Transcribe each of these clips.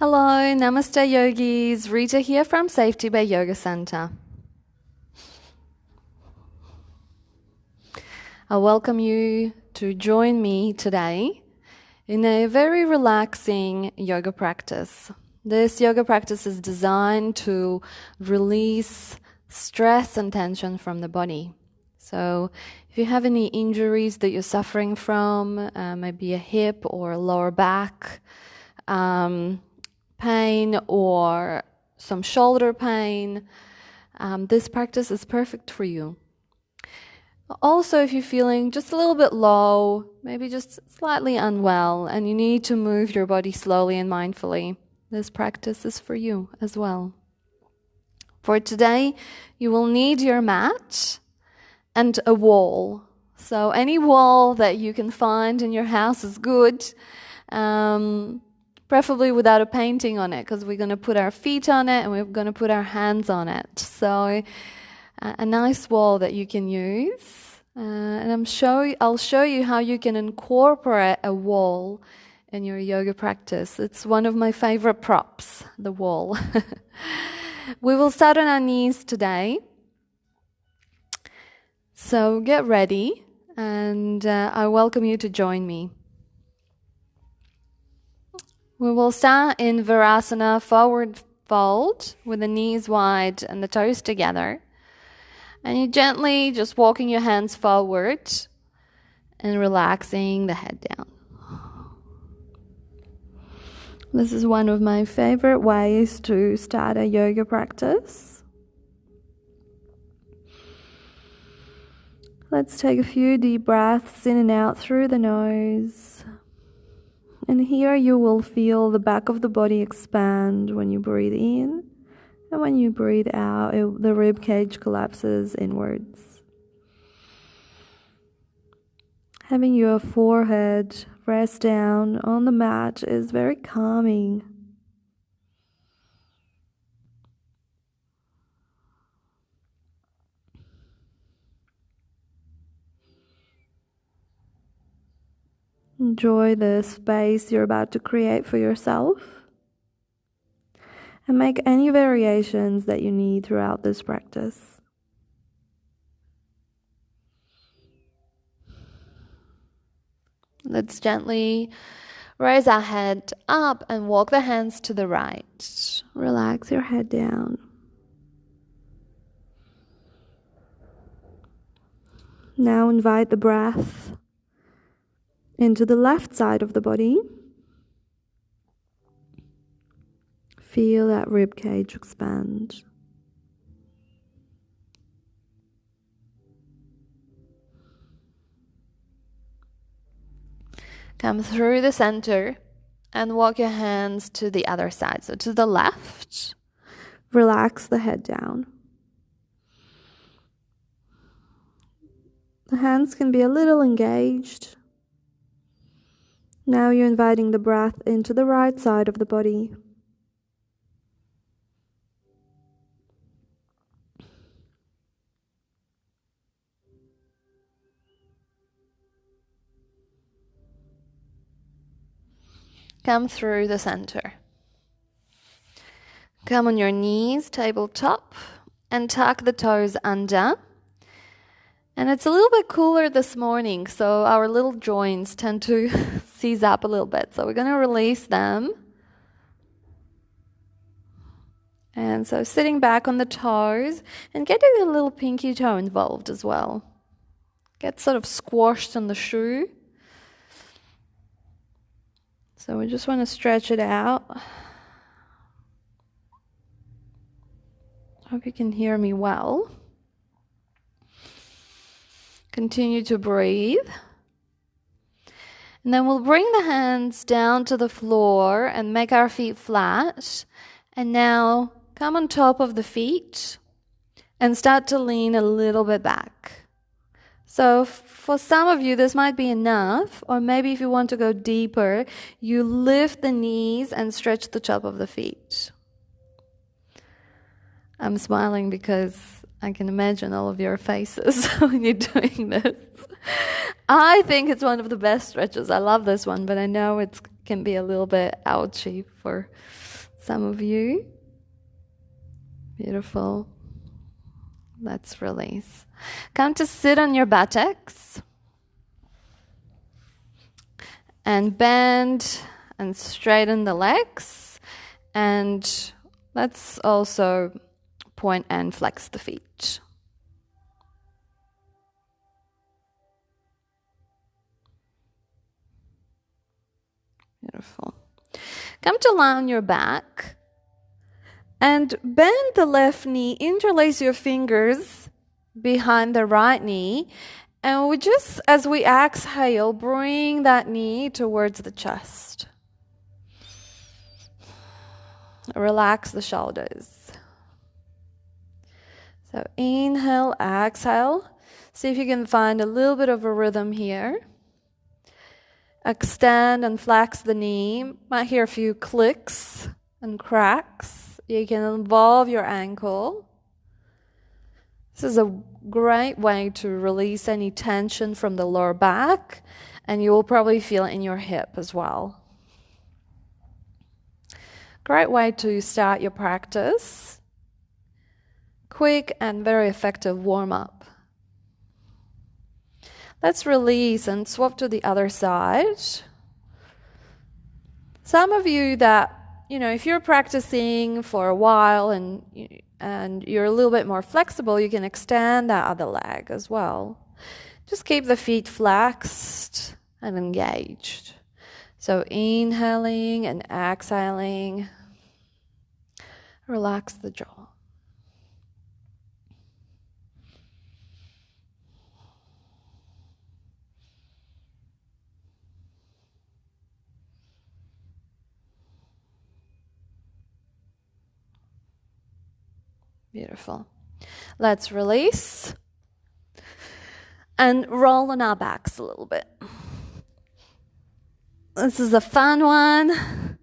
Hello, Namaste Yogis. Rita here from Safety Bay Yoga Center. I welcome you to join me today in a very relaxing yoga practice. This yoga practice is designed to release stress and tension from the body. So if you have any injuries that you're suffering from, maybe a hip or a lower back, pain or some shoulder pain, this practice is perfect for you. Also, if you're feeling just a little bit low, maybe just slightly unwell, and you need to move your body slowly and mindfully, this practice is for you as well. For today, you will need your mat and a wall. So any wall that you can find in your house is good. Preferably without a painting on it, because we're going to put our feet on it and we're going to put our hands on it. So a nice wall that you can use. And I'll show you how you can incorporate a wall in your yoga practice. It's one of my favorite props, the wall. We will start on our knees today. So get ready, and I welcome you to join me. We will start in virasana, forward fold, with the knees wide and the toes together. And you're gently just walking your hands forward and relaxing the head down. This is one of my favorite ways to start a yoga practice. Let's take a few deep breaths in and out through the nose. And here you will feel the back of the body expand when you breathe in, and when you breathe out, the rib cage collapses inwards. Having your forehead rest down on the mat is very calming. Enjoy the space you're about to create for yourself, and make any variations that you need throughout this practice. Let's gently raise our head up and walk the hands to the right. Relax your head down. Now invite the breath into the left side of the body. Feel that rib cage expand. Come through the center and walk your hands to the other side. So to the left, relax the head down. The hands can be a little engaged. Now you're inviting the breath into the right side of the body. Come through the center. Come on your knees, tabletop, and tuck the toes under. And it's a little bit cooler this morning, so our little joints tend to seize up a little bit. So we're going to release them. And so sitting back on the toes and getting a little pinky toe involved as well. Get sort of squashed on the shoe. So we just want to stretch it out. Hope you can hear me well. Continue to breathe. And then we'll bring the hands down to the floor and make our feet flat. And now come on top of the feet and start to lean a little bit back. So for some of you, this might be enough, or maybe if you want to go deeper, you lift the knees and stretch the top of the feet. I'm smiling because I can imagine all of your faces when you're doing this. I think it's one of the best stretches. I love this one, but I know it can be a little bit ouchy for Some of you. Beautiful. Let's release. Come to sit on your buttocks. And bend and straighten the legs. And let's also point and flex the feet. Beautiful. Come to lie on your back and bend the left knee, interlace your fingers behind the right knee, and we just, as we exhale, bring that knee towards the chest. Relax the shoulders. So inhale, exhale. See if you can find a little bit of a rhythm here. Extend and flex the knee. Might hear a few clicks and cracks. You can involve your ankle. This is a great way to release any tension from the lower back, and you will probably feel it in your hip as well. Great way to start your practice. Quick and very effective warm-up. Let's release and swap to the other side. Some of you that, if you're practicing for a while and you're a little bit more flexible, you can extend that other leg as well. Just keep the feet flexed and engaged. So inhaling and exhaling. Relax the jaw. Beautiful. Let's release and roll on our backs a little bit. This is a fun one.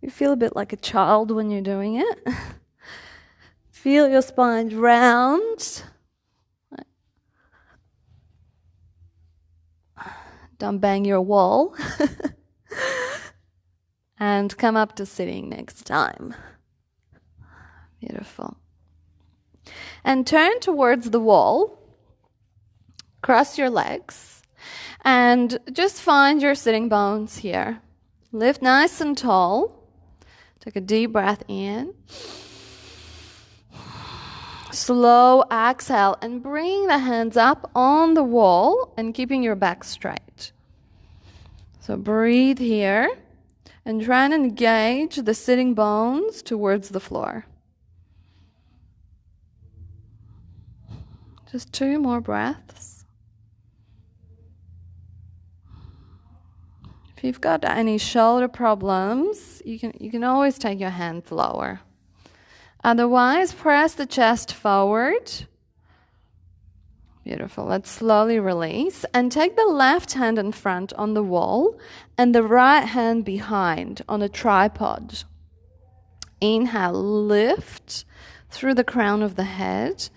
You feel a bit like a child when you're doing it. Feel your spine round. Don't bang your wall. And come up to sitting next time. Beautiful. And turn towards the wall. Cross your legs. And just find your sitting bones here. Lift nice and tall. Take a deep breath in. Slow exhale and bring the hands up on the wall and keeping your back straight. So breathe here and try and engage the sitting bones towards the floor. Just 2 more breaths. If you've got any shoulder problems, you can always take your hands lower. Otherwise, press the chest forward. Beautiful. Let's slowly release and take the left hand in front on the wall and the right hand behind on a tripod. Inhale, lift through the crown of the head.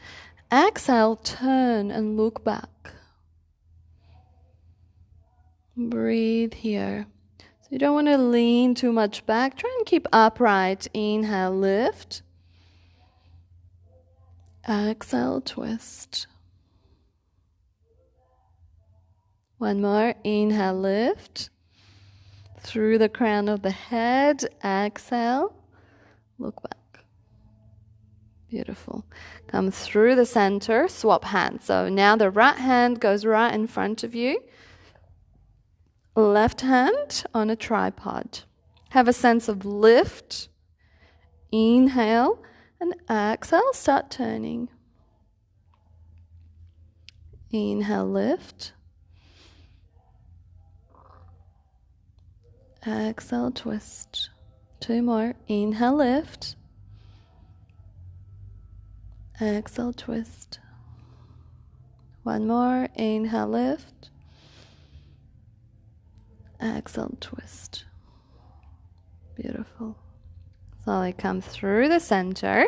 Exhale, turn and look back. Breathe here. So you don't want to lean too much back. Try and keep upright. Inhale, lift. Exhale, twist. One more. Inhale, lift. Through the crown of the head. Exhale. Look back. Beautiful. Come through the center. Swap hands. So now the right hand goes right in front of you. Left hand on a tripod. Have a sense of lift. Inhale. And exhale. Start turning. Inhale, lift. Exhale, twist. 2 more. Inhale, lift. Exhale, twist. 1 more. Inhale, lift. Exhale, twist. Beautiful. Slowly come through the center.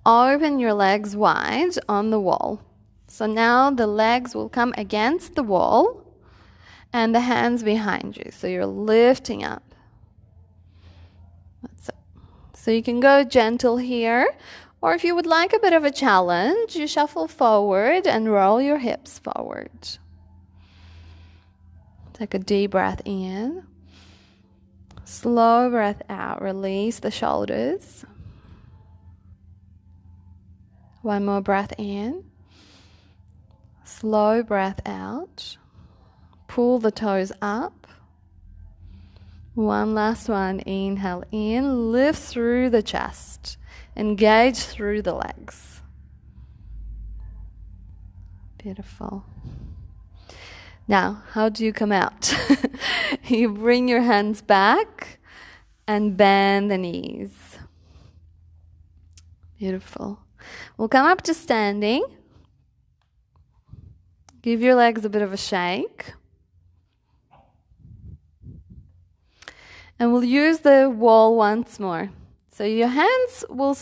Open your legs wide on the wall. So now the legs will come against the wall and the hands behind you. So you're lifting up. So you can go gentle here, or if you would like a bit of a challenge, you shuffle forward and roll your hips forward. Take a deep breath in. Slow breath out. Release the shoulders. One more breath in. Slow breath out. Pull the toes up. One last one. Inhale in. Lift through the chest. Engage through the legs. Beautiful. Now, how do you come out? You bring your hands back and bend the knees. Beautiful. We'll come up to standing. Give your legs a bit of a shake. And we'll use the wall once more. So your hands will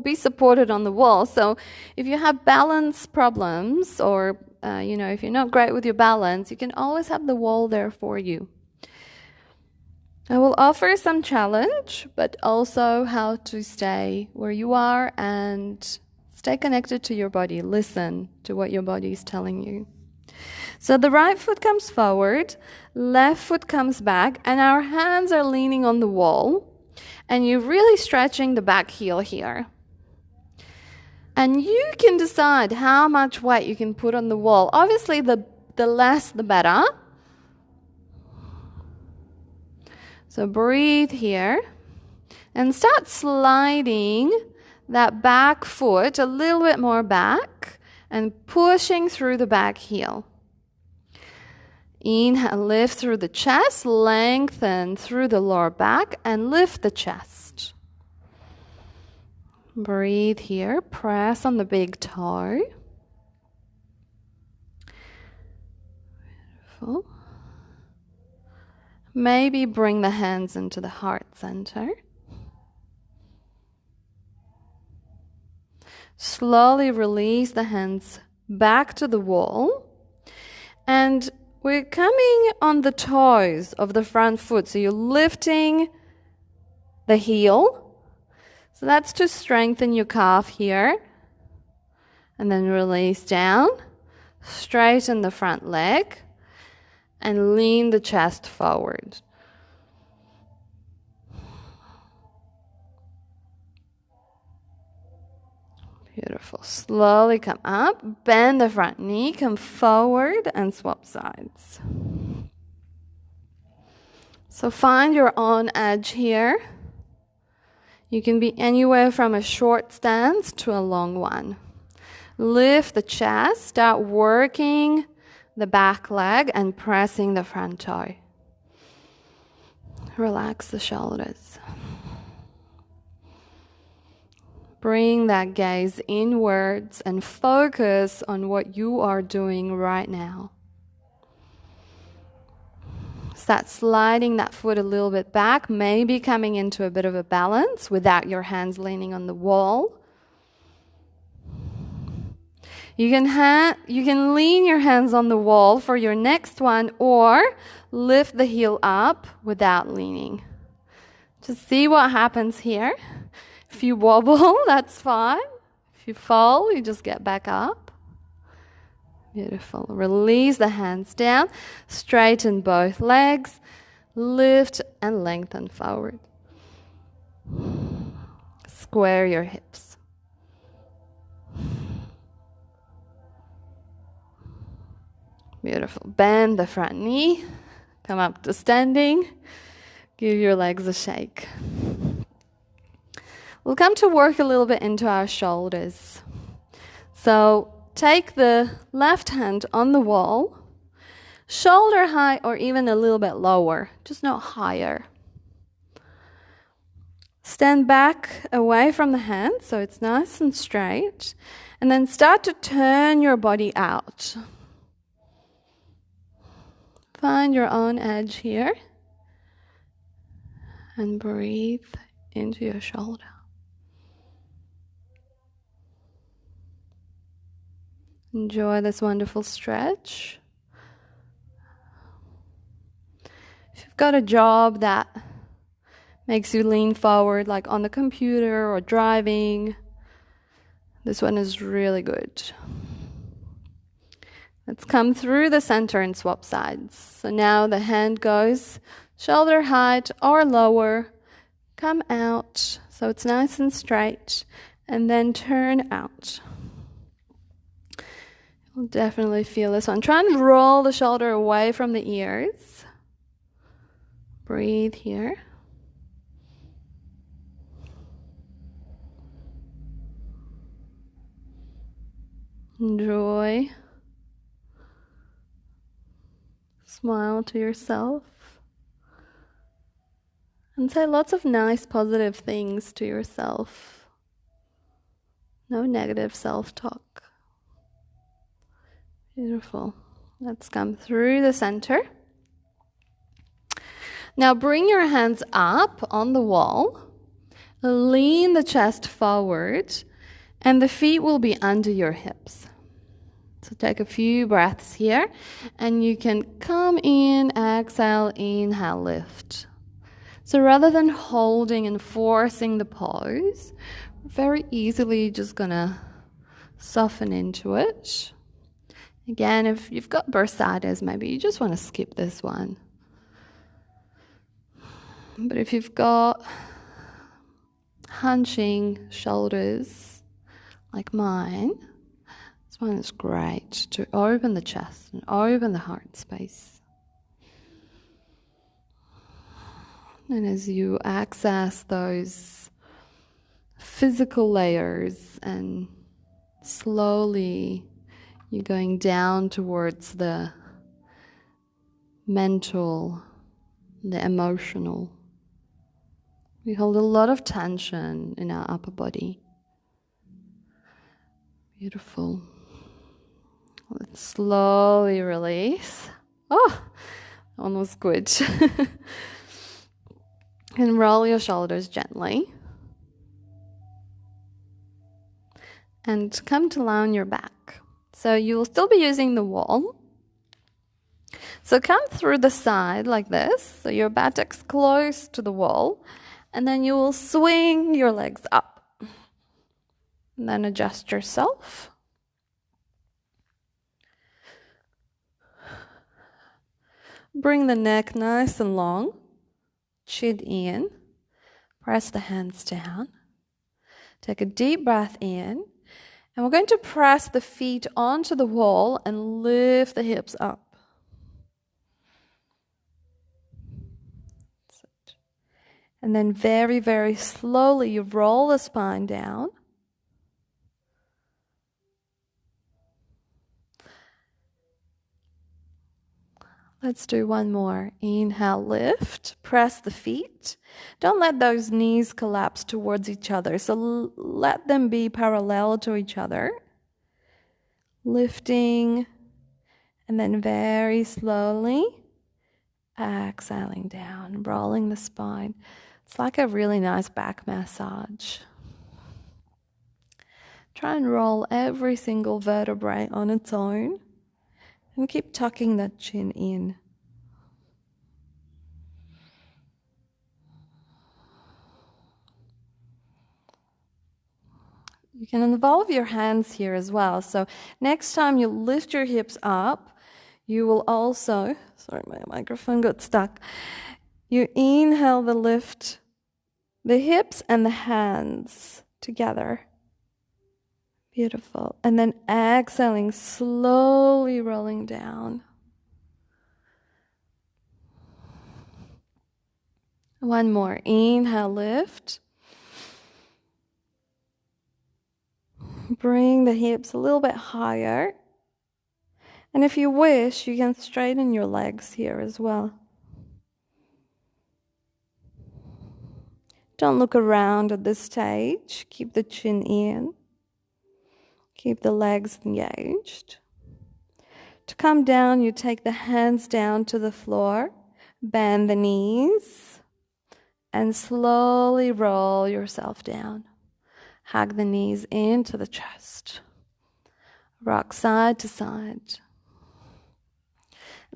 be supported on the wall. So if you have balance problems or if you're not great with your balance, you can always have the wall there for you. I will offer some challenge, but also how to stay where you are and stay connected to your body. Listen to what your body is telling you. So the right foot comes forward, left foot comes back, and our hands are leaning on the wall. And you're really stretching the back heel here. And you can decide how much weight you can put on the wall. Obviously, the less, the better. So breathe here. And start sliding that back foot a little bit more back and pushing through the back heel. Inhale, lift through the chest, lengthen through the lower back, and lift the chest. Breathe here, press on the big toe. Beautiful. Maybe bring the hands into the heart center. Slowly release the hands back to the wall. And we're coming on the toes of the front foot. So you're lifting the heel. So that's to strengthen your calf here. And then release down. Straighten the front leg. And lean the chest forward. Beautiful. Slowly come up, bend the front knee, come forward and swap sides. So find your own edge here. You can be anywhere from a short stance to a long one. Lift the chest, start working the back leg and pressing the front toe. Relax the shoulders. Bring that gaze inwards and focus on what you are doing right now. Start sliding that foot a little bit back, maybe coming into a bit of a balance without your hands leaning on the wall. You can lean your hands on the wall for your next one or lift the heel up without leaning. Just see what happens here. If you wobble, that's fine. If you fall, you just get back up. Beautiful. Release the hands down. Straighten both legs. Lift and lengthen forward. Square your hips. Beautiful. Bend the front knee. Come up to standing. Give your legs a shake. We'll come to work a little bit into our shoulders. So take the left hand on the wall, shoulder high or even a little bit lower, just not higher. Stand back away from the hand so it's nice and straight, and then start to turn your body out. Find your own edge here and breathe into your shoulder. Enjoy this wonderful stretch. If you've got a job that makes you lean forward like on the computer or driving. This one is really good. Let's come through the center and swap sides. So now the hand goes shoulder height or lower. Come out so it's nice and straight, and then turn out. You'll definitely feel this one. Try and roll the shoulder away from the ears. Breathe here. Enjoy. Smile to yourself. And say lots of nice, positive things to yourself. No negative self-talk. Beautiful. Let's come through the center. Now bring your hands up on the wall. Lean the chest forward, and the feet will be under your hips. So take a few breaths here, and you can come in, exhale, inhale, lift. So rather than holding and forcing the pose, we're very easily just gonna soften into it. Again, if you've got bursitis, maybe you just want to skip this one. But if you've got hunching shoulders like mine, this one is great to open the chest and open the heart space. And as you access those physical layers and slowly you're going down towards the mental, the emotional. We hold a lot of tension in our upper body. Beautiful. Let's slowly release. Oh, that one was good. And roll your shoulders gently. And come to lie on your back. So you will still be using the wall. So come through the side like this. So your buttocks close to the wall. And then you will swing your legs up. And then adjust yourself. Bring the neck nice and long. Chin in. Press the hands down. Take a deep breath in. And we're going to press the feet onto the wall and lift the hips up. And then very, very slowly you roll the spine down. Let's do one more. Inhale, lift. Press the feet. Don't let those knees collapse towards each other. So let them be parallel to each other. Lifting. And then very slowly exhaling down, rolling the spine. It's like a really nice back massage. Try and roll every single vertebrae on its own. And keep tucking that chin in. You can involve your hands here as well. So next time you lift your hips up, you will also, sorry, my microphone got stuck. You inhale the lift, the hips and the hands together. Beautiful. And then exhaling, slowly rolling down. One more. Inhale, lift. Bring the hips a little bit higher. And if you wish, you can straighten your legs here as well. Don't look around at this stage. Keep the chin in. Keep the legs engaged. To come down, you take the hands down to the floor, bend the knees, and slowly roll yourself down. Hug the knees into the chest. Rock side to side.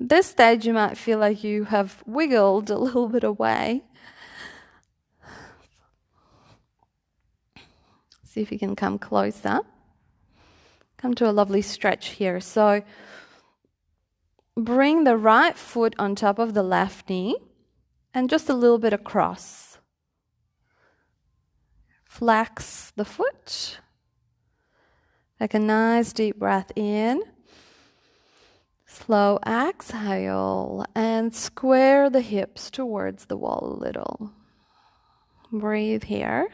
At this stage, you might feel like you have wiggled a little bit away. See if you can come closer. Come to a lovely stretch here. So bring the right foot on top of the left knee and just a little bit across. Flex the foot. Take a nice deep breath in. Slow exhale and square the hips towards the wall a little. Breathe here.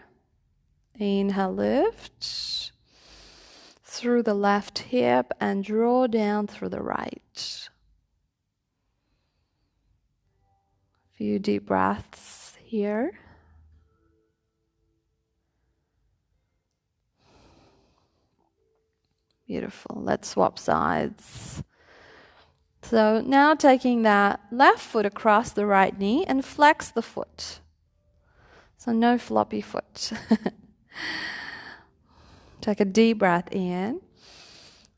Inhale, lift through the left hip and draw down through the right. A few deep breaths here. Beautiful. Let's swap sides. So now taking that left foot across the right knee and flex the foot. So no floppy foot. Take a deep breath in.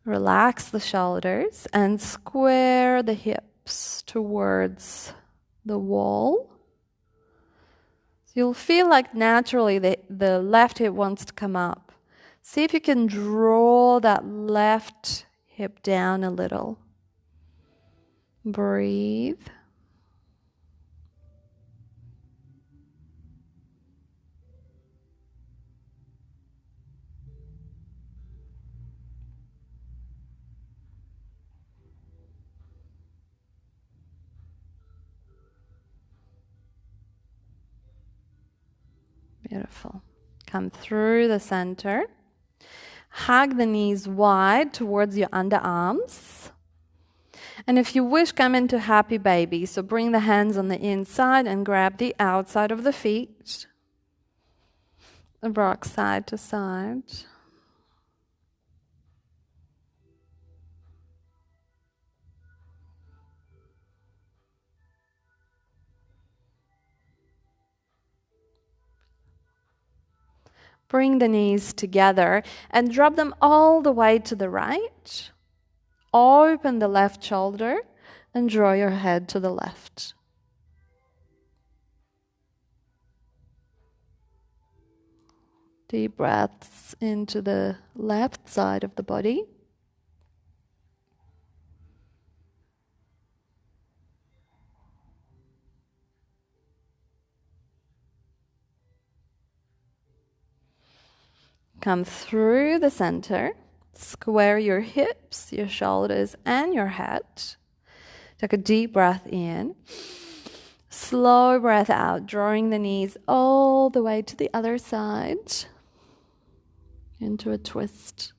Relax the shoulders and square the hips towards the wall. So you'll feel like naturally the left hip wants to come up. See if you can draw that left hip down a little. Breathe. Beautiful. Come through the center. Hug the knees wide towards your underarms. And if you wish, come into happy baby. So bring the hands on the inside and grab the outside of the feet. Rock side to side. Bring the knees together and drop them all the way to the right. Open the left shoulder and draw your head to the left. Deep breaths into the left side of the body. Come through the center. Square your hips, your shoulders, and your head. Take a deep breath in. Slow breath out, drawing the knees all the way to the other side. Into a twist.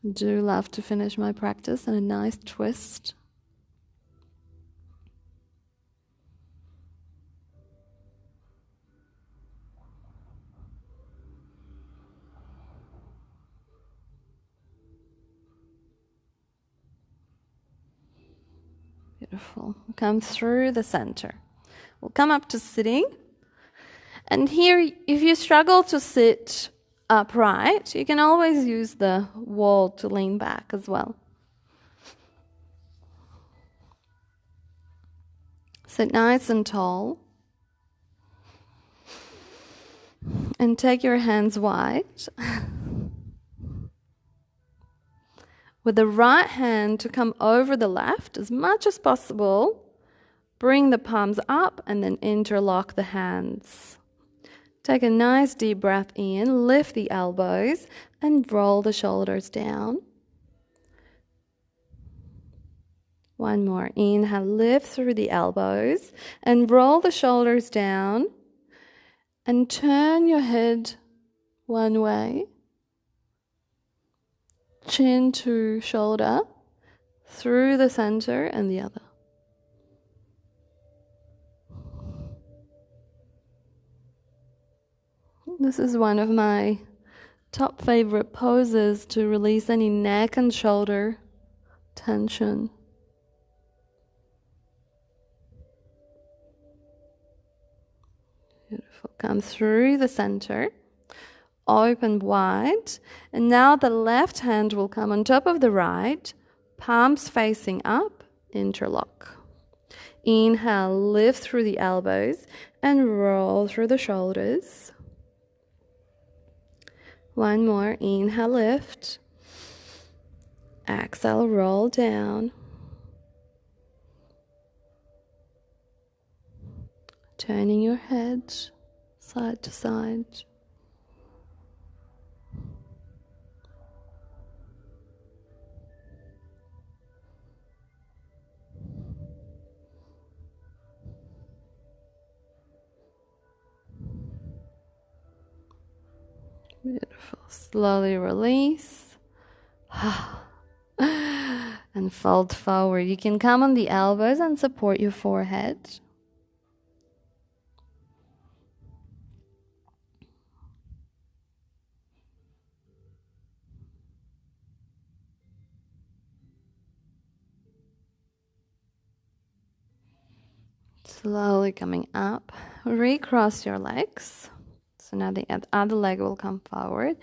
I do love to finish my practice in a nice twist. Beautiful. Come through the center. We'll come up to sitting. And here, if you struggle to sit upright, you can always use the wall to lean back as well. Sit nice and tall. And take your hands wide. With the right hand to come over the left as much as possible. Bring the palms up and then interlock the hands. Take a nice deep breath in, lift the elbows and roll the shoulders down. One more. Inhale, lift through the elbows and roll the shoulders down and turn your head one way. Chin to shoulder, through the center and the other. This is one of my top favorite poses to release any neck and shoulder tension. Beautiful. Come through the center. Open wide, and now the left hand will come on top of the right, palms facing up, interlock. Inhale, lift through the elbows and roll through the shoulders. One more. Inhale, lift. Exhale, roll down. Turning your head side to side. Beautiful. Slowly release. And fold forward. You can come on the elbows and support your forehead. Slowly coming up. Recross your legs. So now the other leg will come forward.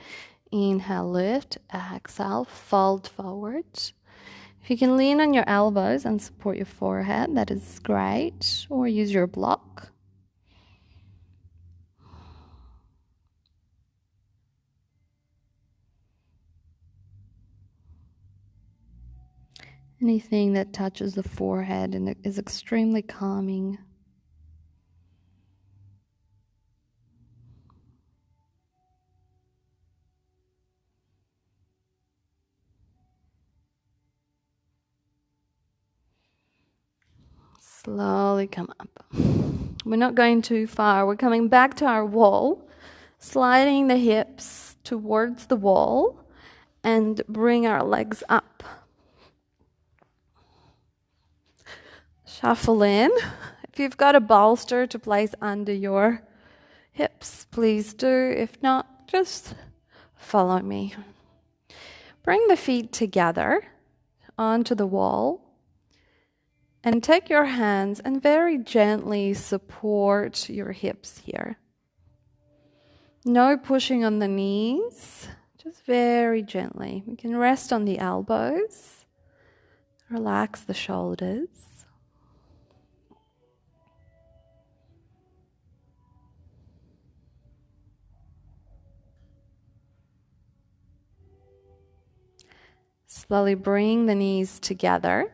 Inhale, lift. Exhale, fold forward. If you can lean on your elbows and support your forehead, that is great. Or use your block. Anything that touches the forehead and is extremely calming. Slowly come up. We're not going too far. We're coming back to our wall, sliding the hips towards the wall and bring our legs up. Shuffle in. If you've got a bolster to place under your hips, please do. If not, just follow me. Bring the feet together onto the wall. And take your hands and very gently support your hips here. No pushing on the knees, just very gently. We can rest on the elbows, relax the shoulders. Slowly bring the knees together.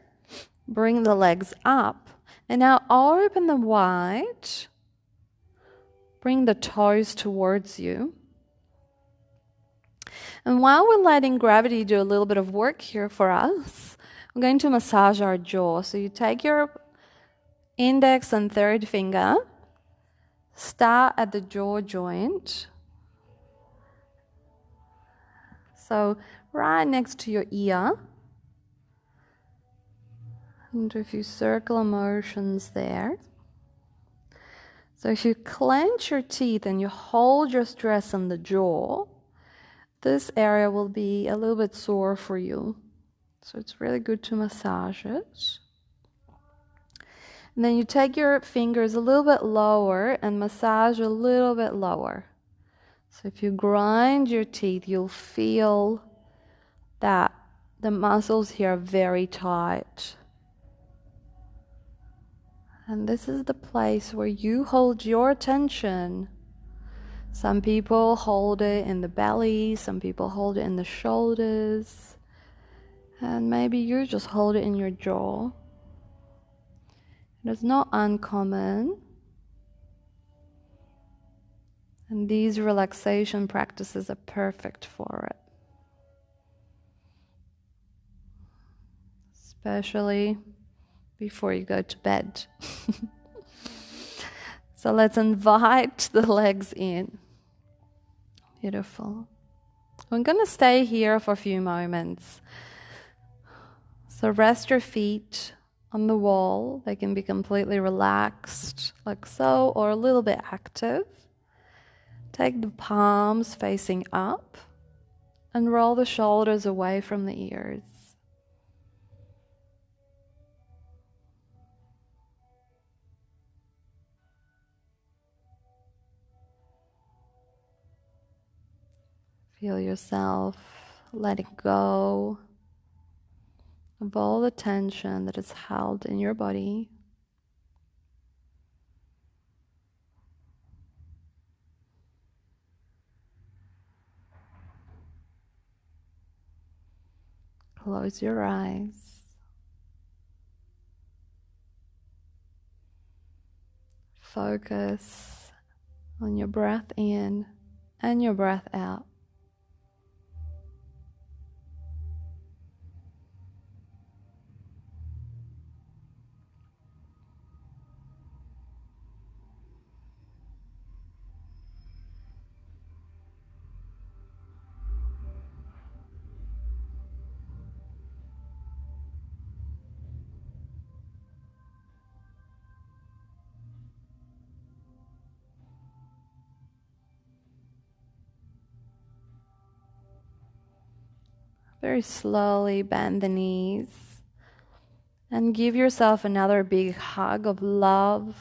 Bring the legs up. And now open them wide. Bring the toes towards you. And while we're letting gravity do a little bit of work here for us, I'm going to massage our jaw. So you take your index and third finger, start at the jaw joint. So right next to your ear. And do a few circular motions there. So if you clench your teeth and you hold your stress on the jaw, this area will be a little bit sore for you. So it's really good to massage it. And then you take your fingers a little bit lower and massage a little bit lower. So if you grind your teeth, you'll feel that the muscles here are very tight. And this is the place where you hold your attention. Some people hold it in the belly, some people hold it in the shoulders, and maybe you just hold it in your jaw. It is not uncommon. And these relaxation practices are perfect for it. Especially before you go to bed. So let's invite the legs in. Beautiful. I'm going to stay here for a few moments. So rest your feet on the wall. They can be completely relaxed, like so, or a little bit active. Take the palms facing up and roll the shoulders away from the ears. Feel yourself letting go of all the tension that is held in your body. Close your eyes. Focus on your breath in and your breath out. Very slowly bend the knees and give yourself another big hug of love,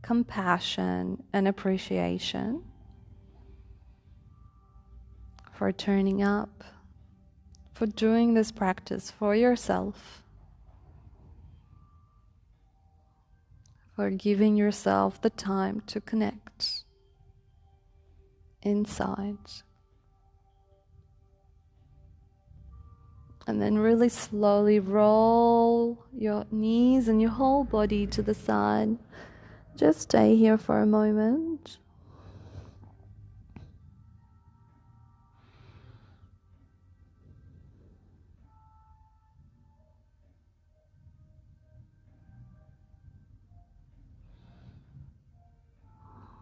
compassion, and appreciation for turning up, for doing this practice for yourself, for giving yourself the time to connect inside. And then really slowly roll your knees and your whole body to the side. Just stay here for a moment.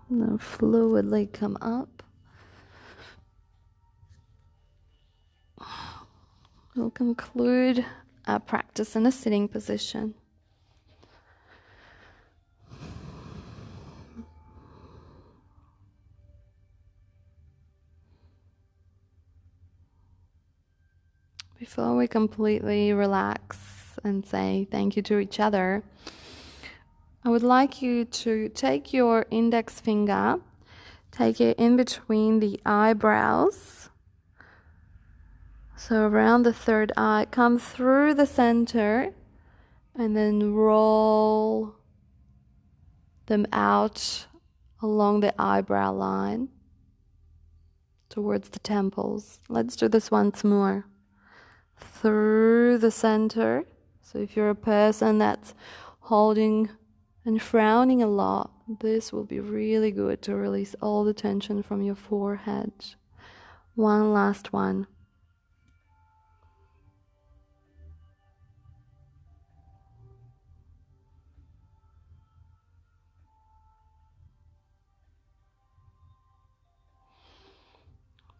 And then fluidly come up. We'll conclude our practice in a sitting position. Before we completely relax and say thank you to each other, I would like you to take your index finger, take it in between the eyebrows. So around the third eye, come through the center and then roll them out along the eyebrow line towards the temples. Let's do this once more. Through the center. So if you're a person that's holding and frowning a lot, this will be really good to release all the tension from your forehead. One last one.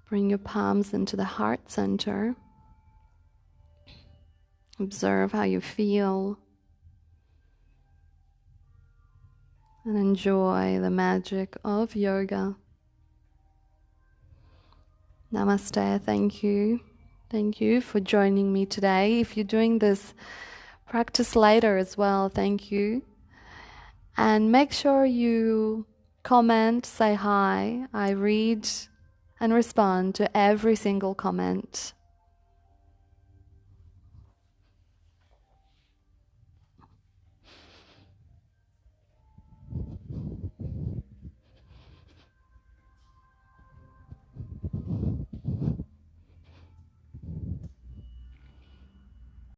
Bring your palms into the heart center. Observe how you feel. And enjoy the magic of yoga. Namaste, thank you. Thank you for joining me today. If you're doing this practice later as well, thank you. And make sure you comment, say hi. I read and respond to every single comment.